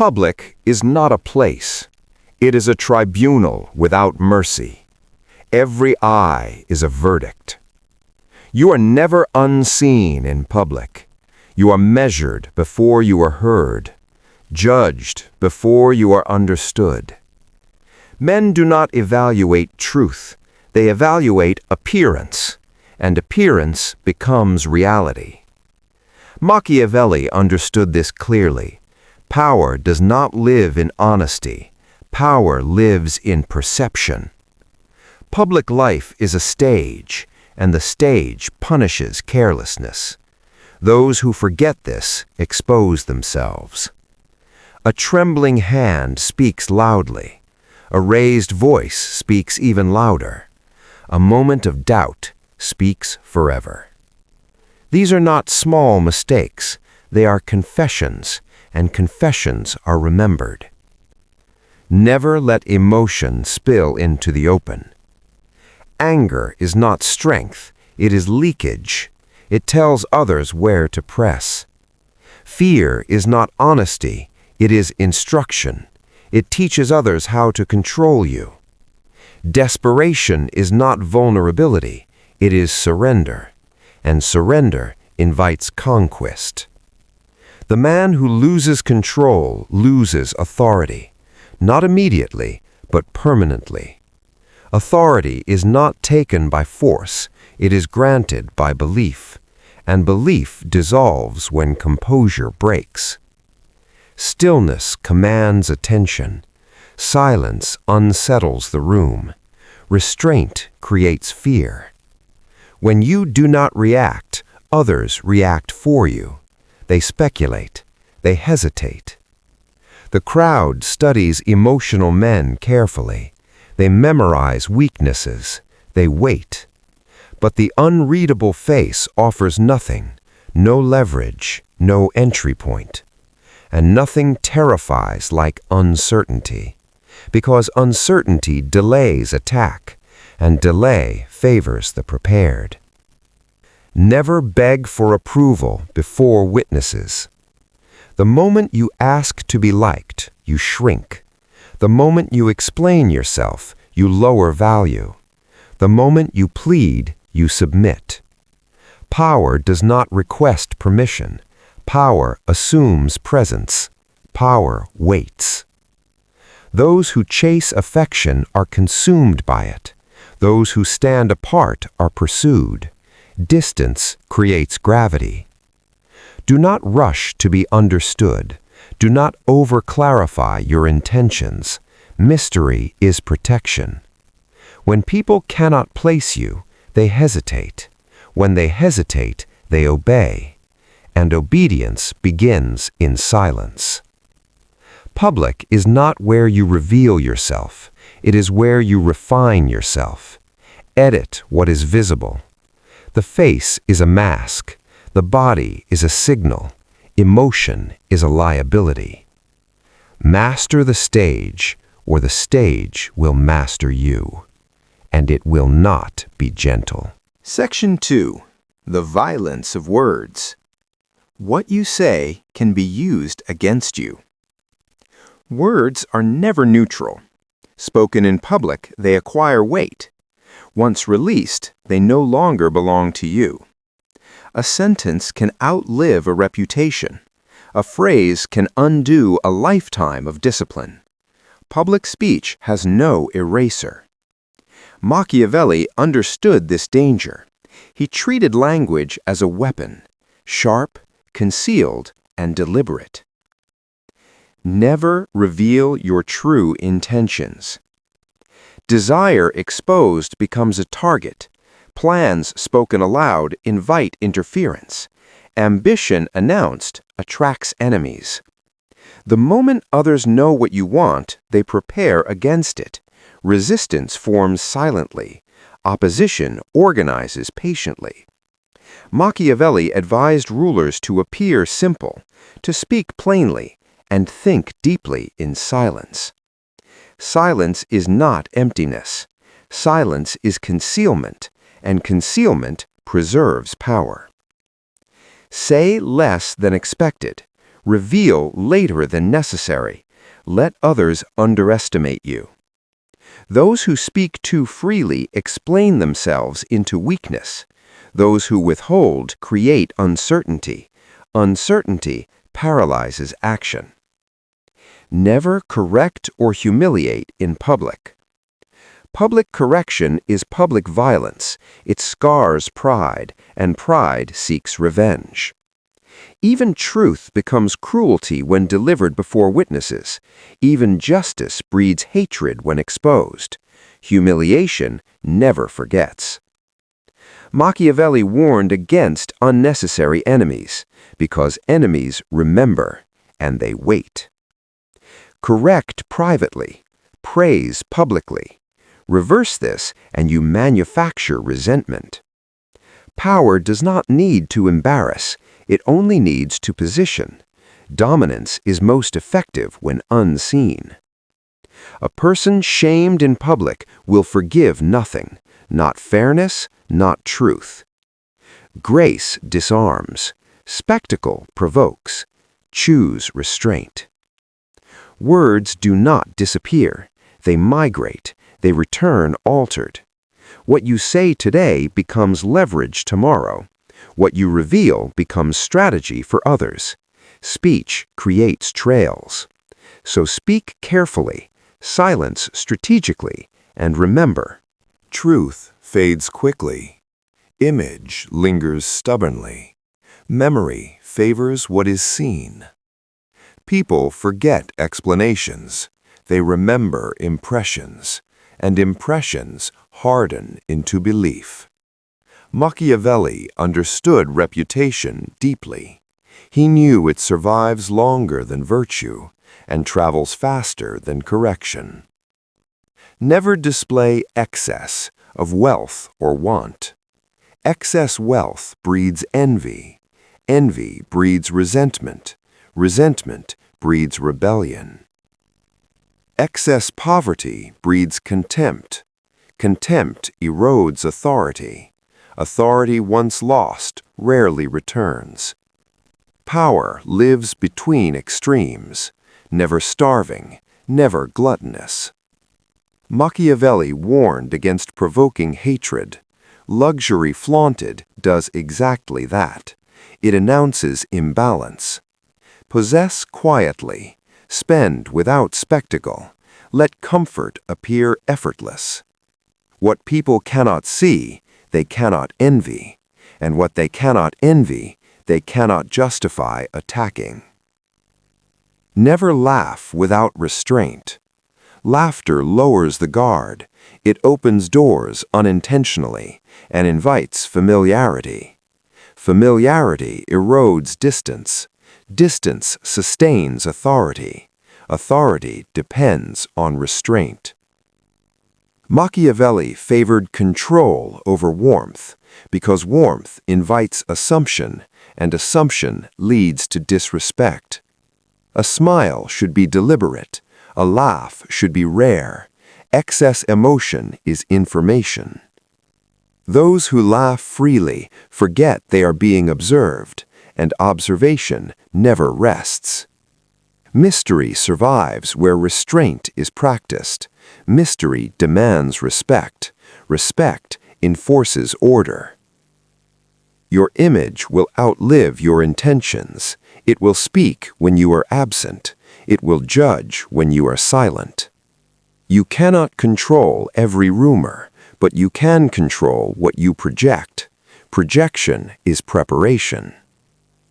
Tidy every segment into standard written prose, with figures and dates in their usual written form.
public is not a place. It is a tribunal without mercy. Every eye is a verdict. You are never unseen in public. You are measured before you are heard, judged before you are understood. Men do not evaluate truth. They evaluate appearance, and appearance becomes reality. Machiavelli understood this clearly. Power does not live in honesty. Power lives in perception. Public life is a stage, and the stage punishes carelessness. Those who forget this expose themselves. A trembling hand speaks loudly. A raised voice speaks even louder. A moment of doubt speaks forever. These are not small mistakes. They are confessions, and confessions are remembered. Never let emotion spill into the open. Anger is not strength, it is leakage. It tells others where to press. Fear is not honesty, it is instruction. It teaches others how to control you. Desperation is not vulnerability, it is surrender. And surrender invites conquest. The man who loses control loses authority, not immediately, but permanently. Authority is not taken by force, it is granted by belief, and belief dissolves when composure breaks. Stillness commands attention. Silence unsettles the room. Restraint creates fear. When you do not react, others react for you. They speculate. They hesitate. The crowd studies emotional men carefully. They memorize weaknesses. They wait. But the unreadable face offers nothing, no leverage, no entry point. And nothing terrifies like uncertainty, because uncertainty delays attack, and delay favors the prepared. Never beg for approval before witnesses. The moment you ask to be liked, you shrink. The moment you explain yourself, you lower value. The moment you plead, you submit. Power does not request permission. Power assumes presence. Power waits. Those who chase affection are consumed by it. Those who stand apart are pursued. Distance creates gravity. Do not rush to be understood. Do not over-clarify your intentions. Mystery is protection. When people cannot place you, they hesitate. When they hesitate, they obey. And obedience begins in silence. Public is not where you reveal yourself. It is where you refine yourself. Edit what is visible. The face is a mask. The body is a signal. Emotion is a liability. Master the stage, or the stage will master you. And it will not be gentle. Section 2. The violence of words. What you say can be used against you. Words are never neutral. Spoken in public, they acquire weight. Once released, they no longer belong to you. A sentence can outlive a reputation. A phrase can undo a lifetime of discipline. Public speech has no eraser. Machiavelli understood this danger. He treated language as a weapon, sharp, concealed, and deliberate. Never reveal your true intentions. Desire exposed becomes a target. Plans spoken aloud invite interference. Ambition announced attracts enemies. The moment others know what you want, they prepare against it. Resistance forms silently. Opposition organizes patiently. Machiavelli advised rulers to appear simple, to speak plainly, and think deeply in silence. Silence is not emptiness. Silence is concealment, and concealment preserves power. Say less than expected. Reveal later than necessary. Let others underestimate you. Those who speak too freely explain themselves into weakness. Those who withhold create uncertainty. Uncertainty paralyzes action. Never correct or humiliate in public. Public correction is public violence. It scars pride, and pride seeks revenge. Even truth becomes cruelty when delivered before witnesses. Even justice breeds hatred when exposed. Humiliation never forgets. Machiavelli warned against unnecessary enemies, because enemies remember, and they wait. Correct privately, praise publicly. Reverse this, and you manufacture resentment. Power does not need to embarrass, it only needs to position. Dominance is most effective when unseen. A person shamed in public will forgive nothing, not fairness, not truth. Grace disarms, spectacle provokes. Choose restraint. Words do not disappear, they migrate, they return altered. What you say today becomes leverage tomorrow. What you reveal becomes strategy for others. Speech creates trails. So speak carefully, silence strategically, and remember, Truth fades quickly. Image lingers stubbornly. Memory favors what is seen. People forget explanations. They remember impressions, and impressions harden into belief. Machiavelli understood reputation deeply. He knew it survives longer than virtue and travels faster than correction. Never display excess of wealth or want. Excess wealth breeds envy. Envy breeds resentment. Resentment breeds rebellion. Excess poverty breeds contempt. Contempt erodes authority. Authority once lost rarely returns. Power lives between extremes, never starving, never gluttonous. Machiavelli warned against provoking hatred. Luxury flaunted does exactly that. It announces imbalance. Possess quietly. Spend without spectacle. Let comfort appear effortless. What people cannot see, they cannot envy. And what they cannot envy, they cannot justify attacking. Never laugh without restraint. Laughter lowers the guard. It opens doors unintentionally and invites familiarity. Familiarity erodes distance. Distance sustains authority. Authority depends on restraint. Machiavelli favored control over warmth because warmth invites assumption, and assumption leads to disrespect. A smile should be deliberate. A laugh should be rare. Excess emotion is information. Those who laugh freely forget they are being observed, and observation never rests. Mystery survives where restraint is practiced. Mystery demands respect. Respect enforces order. Your image will outlive your intentions. It will speak when you are absent. It will judge when you are silent. You cannot control every rumor, but you can control what you project. Projection is preparation.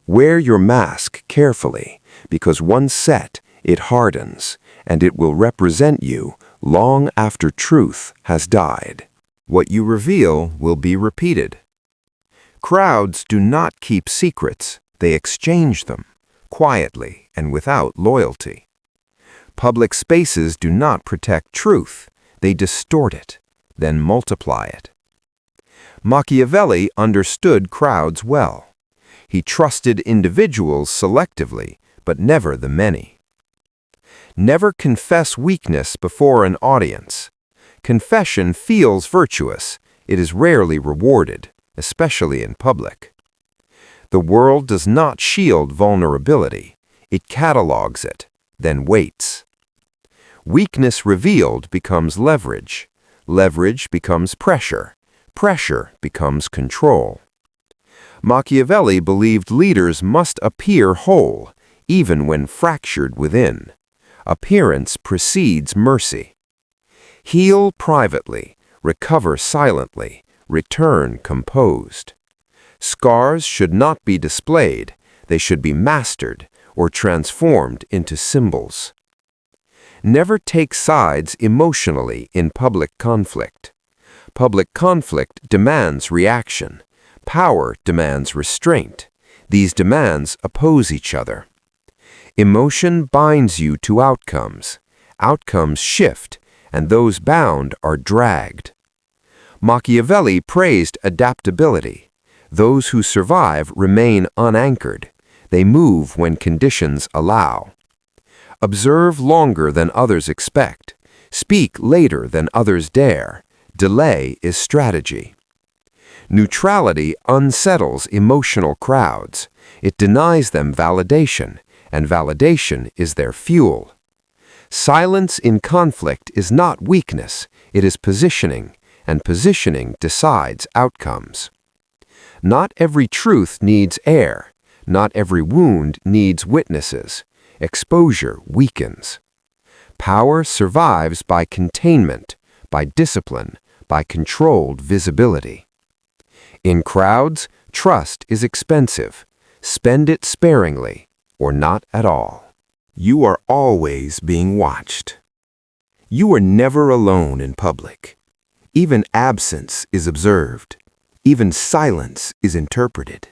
Wear your mask carefully, because once set, it hardens, and it will represent you long after truth has died. What you reveal will be repeated. Crowds do not keep secrets, they exchange them, quietly and without loyalty. Public spaces do not protect truth, they distort it, then multiply it. Machiavelli understood crowds well. He trusted individuals selectively, but never the many. Never confess weakness before an audience. Confession feels virtuous. It is rarely rewarded, especially in public. The world does not shield vulnerability. It catalogs it, then waits. Weakness revealed becomes leverage. Leverage becomes pressure. Pressure becomes control. Machiavelli believed leaders must appear whole, even when fractured within. Appearance precedes mercy. Heal privately, recover silently, return composed. Scars should not be displayed, they should be mastered or transformed into symbols. Never take sides emotionally in public conflict. Public conflict demands reaction. Power demands restraint. These demands oppose each other. Emotion binds you to outcomes. Outcomes shift, and those bound are dragged. Machiavelli praised adaptability. Those who survive remain unanchored. They move when conditions allow. Observe longer than others expect. Speak later than others dare. Delay is strategy. Neutrality unsettles emotional crowds. It denies them validation, and validation is their fuel. Silence in conflict is not weakness, it is positioning, and positioning decides outcomes. Not every truth needs air. Not every wound needs witnesses. Exposure weakens. Power survives by containment, by discipline, by controlled visibility. In crowds, trust is expensive. Spend it sparingly, or not at all. You are always being watched. You are never alone in public. Even absence is observed. Even silence is interpreted.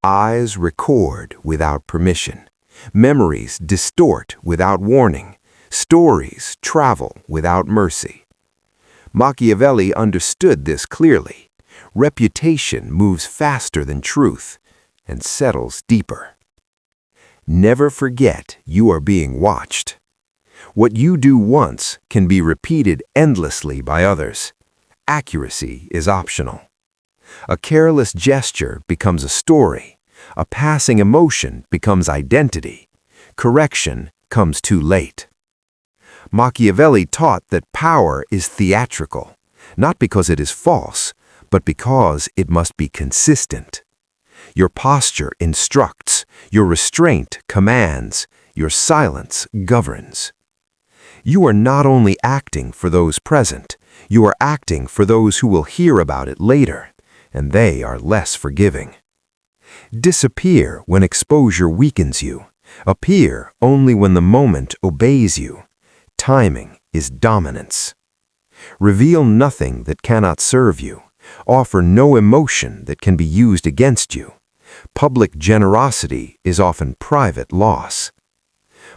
Eyes record without permission. Memories distort without warning. Stories travel without mercy. Machiavelli understood this clearly. Reputation moves faster than truth and settles deeper. Never forget you are being watched. What you do once can be repeated endlessly by others. Accuracy is optional. A careless gesture becomes a story. A passing emotion becomes identity. Correction comes too late. Machiavelli taught that power is theatrical, not because it is false, but because it must be consistent. Your posture instructs, your restraint commands, your silence governs. You are not only acting for those present, you are acting for those who will hear about it later, and they are less forgiving. Disappear when exposure weakens you. Appear only when the moment obeys you. Timing is dominance. Reveal nothing that cannot serve you. Offer no emotion that can be used against you. Public generosity is often private loss.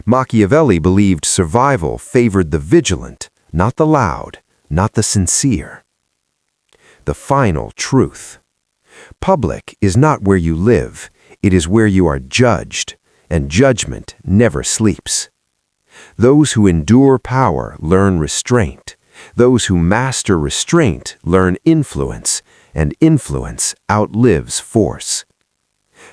Machiavelli believed survival favored the vigilant, not the loud, not the sincere. The final truth. Public is not where you live, it is where you are judged, and judgment never sleeps. Those who endure power learn restraint. Those who master restraint learn influence, and influence outlives force.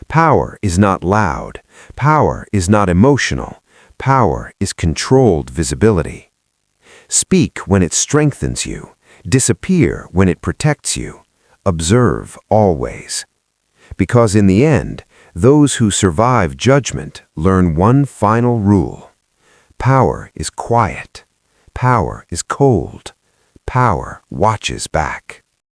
Power is not loud. Power is not emotional. Power is controlled visibility. Speak when it strengthens you. Disappear when it protects you. Observe always. Because in the end, those who survive judgment learn one final rule. Power is quiet. Power is cold. Power watches back.